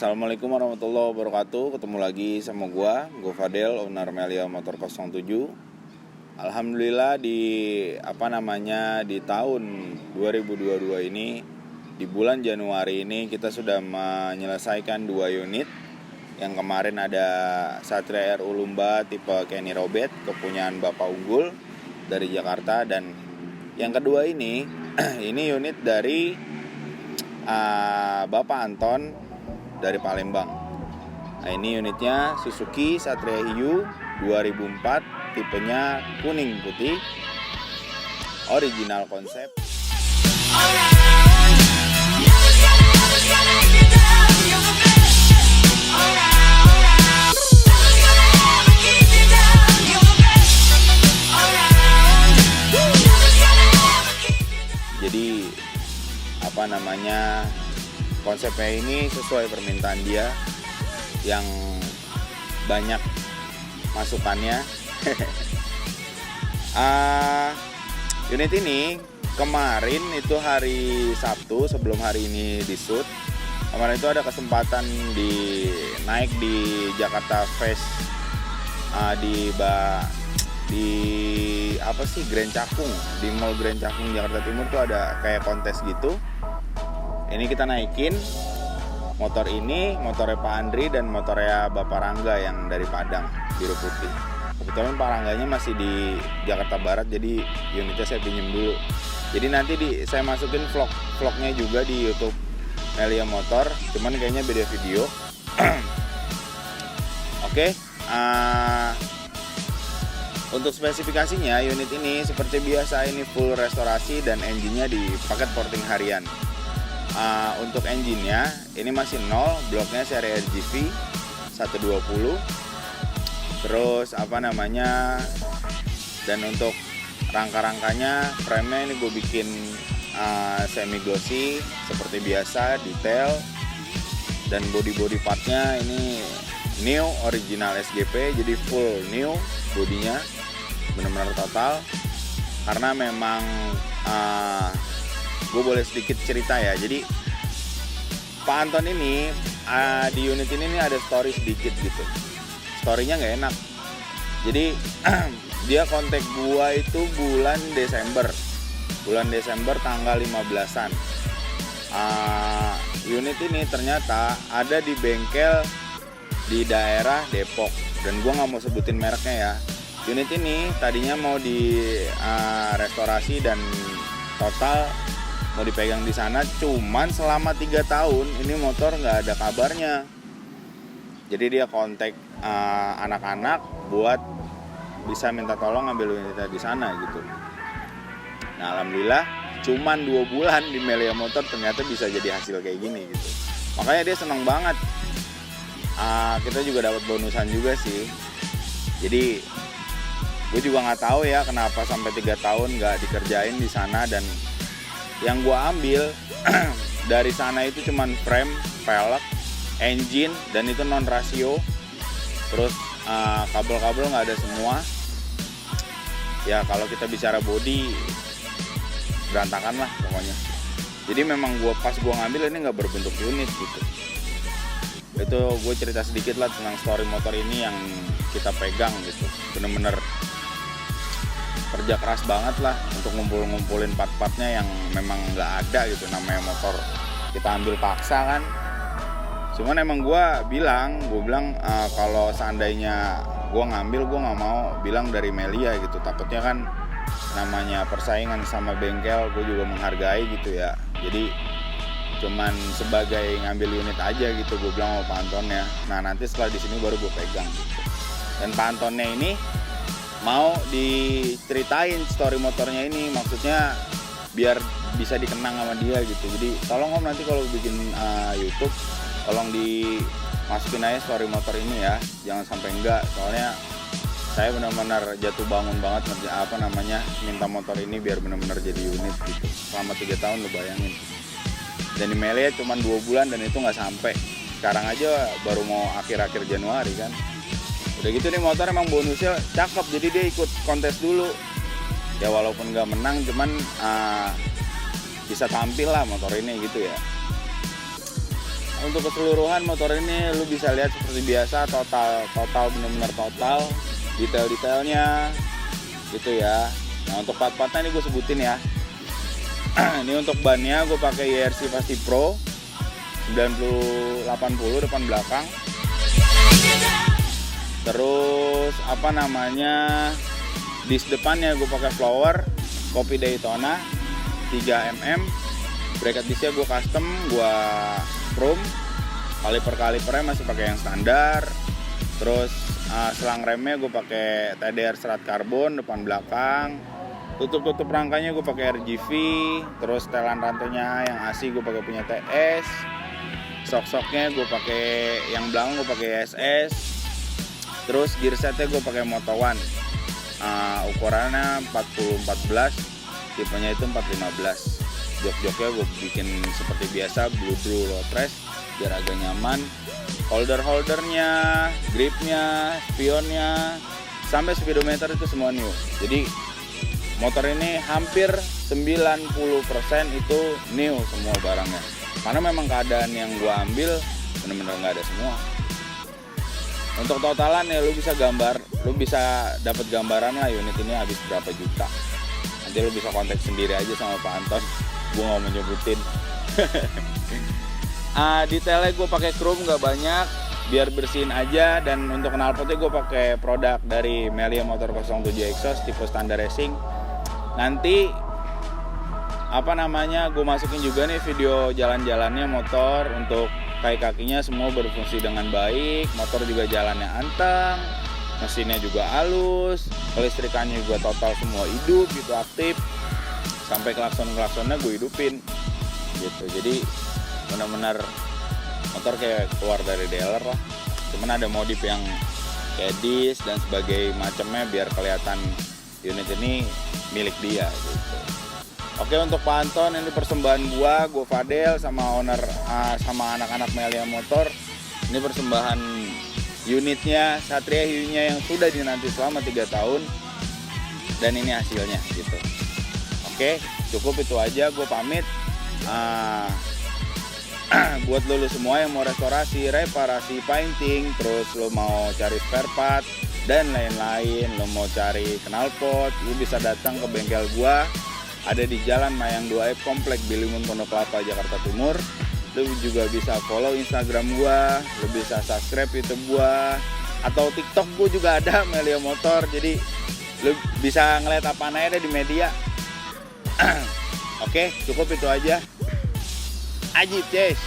Assalamualaikum warahmatullahi wabarakatuh. Ketemu lagi sama gue Fadel, owner Melia Motor 07. Alhamdulillah di tahun 2022 ini, di bulan Januari ini kita sudah menyelesaikan 2 unit. Yang kemarin ada Satria RU Lumba tipe Kenny Robet, kepunyaan Bapak Unggul dari Jakarta, dan yang kedua ini ini unit dari Bapak Anton dari Palembang. Nah, ini unitnya Suzuki Satria Hiyu 2004, tipenya kuning putih, original konsep. Jadi konsepnya ini sesuai permintaan dia yang banyak masukannya. Unit ini kemarin itu hari Sabtu sebelum hari ini di shoot. Kemarin itu ada kesempatan naik di Jakarta Fest di Grand Cakung, di Mall Grand Cakung Jakarta Timur tuh ada kayak kontes gitu. Ini kita naikin motor ini, motornya Pak Andri dan motornya Bapak Rangga yang dari Padang, biru putih. Kebetulan Pak Rangganya masih di Jakarta Barat, jadi unitnya saya pinjem dulu. Jadi nanti saya masukin vlognya juga di YouTube Melia Motor, cuman kayaknya beda video. Oke. Untuk spesifikasinya, unit ini seperti biasa ini full restorasi dan engine-nya di paket porting harian. Untuk engine-nya ini masih 0, bloknya seri RGV 120. Terus dan untuk rangka-rangkanya, frame-nya ini gue bikin semi glossy seperti biasa, detail, dan body part-nya ini new original SGP, jadi full new bodinya, benar-benar total. Karena memang gue boleh sedikit cerita ya. Jadi Pak Anton ini di unit ini ada story sedikit gitu. Storynya nggak enak. Jadi dia kontak gue itu bulan Desember tanggal 15-an. Unit ini ternyata ada di bengkel di daerah Depok, dan gue nggak mau sebutin mereknya ya. Unit ini tadinya mau di restorasi dan total mau dipegang di sana, cuman selama 3 tahun ini motor nggak ada kabarnya. Jadi dia kontak anak-anak buat bisa minta tolong ngambil unitnya di sana gitu. Nah, alhamdulillah cuman 2 bulan di Melia Motor ternyata bisa jadi hasil kayak gini gitu. Makanya dia seneng banget. Kita juga dapat bonusan juga sih. Jadi gue juga nggak tahu ya kenapa sampai 3 tahun nggak dikerjain di sana, dan yang gue ambil dari sana itu cuman frame, pelek, engine, dan itu non rasio. Terus kabel-kabel nggak ada semua. Ya kalau kita bicara body, berantakan lah pokoknya. Jadi memang pas gue ngambil ini nggak berbentuk unit gitu. Itu gue cerita sedikit lah tentang story motor ini yang kita pegang gitu. Bener-bener kerja keras banget lah untuk ngumpulin part-partnya yang memang nggak ada gitu. Namanya motor kita ambil paksa kan. Cuman emang gue bilang kalau seandainya gue ngambil, gue nggak mau bilang dari Melia gitu. Takutnya kan namanya persaingan sama bengkel, gue juga menghargai gitu ya. Jadi cuman sebagai ngambil unit aja gitu, gue bilang sama Pak Anton ya. Nah nanti setelah di sini baru gue pegang gitu. Dan Pak Antonnya ini mau diceritain story motornya ini, maksudnya biar bisa dikenang sama dia gitu. Jadi tolong Om nanti kalau bikin YouTube, tolong dimasukin aja story motor ini ya, jangan sampai enggak. Soalnya saya benar-benar jatuh bangun banget minta motor ini biar benar-benar jadi unit gitu. Selama 3 tahun lo bayangin. Dan di Melia cuma 2 bulan dan itu nggak sampai. Sekarang aja baru mau akhir-akhir Januari kan. Udah gitu nih motor emang bonusnya cakep, jadi dia ikut kontes dulu. Ya walaupun nggak menang, cuman bisa tampil lah motor ini gitu ya. untuk keseluruhan motor ini lu bisa lihat seperti biasa, total bener-bener total, detail-detailnya gitu ya. Nah untuk part-partnya ini gue sebutin ya. Ini untuk bannya gue pakai YRC Fasti Pro 90-80 depan belakang. Terus disc depannya gue pakai Flower Copy Daytona 3 mm. Bracket discnya gue custom, gue chrome. Kalipernya masih pakai yang standar. Terus selang remnya gue pakai TDR serat karbon depan belakang. Tutup rangkanya gue pakai RGV. Terus setelan rantainya yang ASI gue pakai punya TS. Sok-soknya gue pakai yang belakang gue pakai SS. Terus gear setnya gue pakai Moto One. Ukurannya 40-14, tipenya itu 415. Jok-joknya gue bikin seperti biasa, blue low trash biar agak nyaman. Holdernya, gripnya, spionnya, sampai speedometer itu semua new. Jadi motor ini hampir 90% itu new semua barangnya. Karena memang keadaan yang gue ambil bener-bener nggak ada semua. Untuk totalan ya lu bisa dapat gambaran lah unit ini habis berapa juta. Nanti lu bisa kontak sendiri aja sama Pak Anton. Gue nggak mau nyebutin. Detailnya gue pakai chrome nggak banyak, biar bersihin aja. Dan untuk knalpotnya gue pakai produk dari Melia Motor 07 Exhaust tipe standar racing. Nanti gue masukin juga nih video jalan-jalannya motor. Untuk kaki-kakinya semua berfungsi dengan baik, motor juga jalannya anteng, mesinnya juga halus, kelistrikannya juga total semua hidup gitu, aktif. Sampai klakson-klaksonnya gue hidupin gitu. Jadi benar-benar motor kayak keluar dari dealer lah. Cuman ada modif yang kayak disc dan sebagai macamnya biar kelihatan unit ini milik dia gitu. Oke, untuk Pak Anton ini persembahan gue Fadel sama owner sama anak-anak Melia Motor. Ini persembahan unitnya Satria Hiu-nya yang sudah dinanti selama 3 tahun. Dan ini hasilnya gitu. Oke, cukup itu aja, gue pamit. Buat lo semua yang mau restorasi, reparasi, painting, terus lo mau cari spare part dan lain-lain, lo mau cari knalpot, lo bisa datang ke bengkel gue. Ada di Jalan Mayang 2F, Komplek Bilimun, Pondok Kelapa, Jakarta Timur. Lo juga bisa follow Instagram gue, lo bisa subscribe YouTube gue, atau TikTok gue juga ada Melia Motor. Jadi lo bisa ngeliat apa aja di media. Oke, cukup itu aja. Ajib, Ces.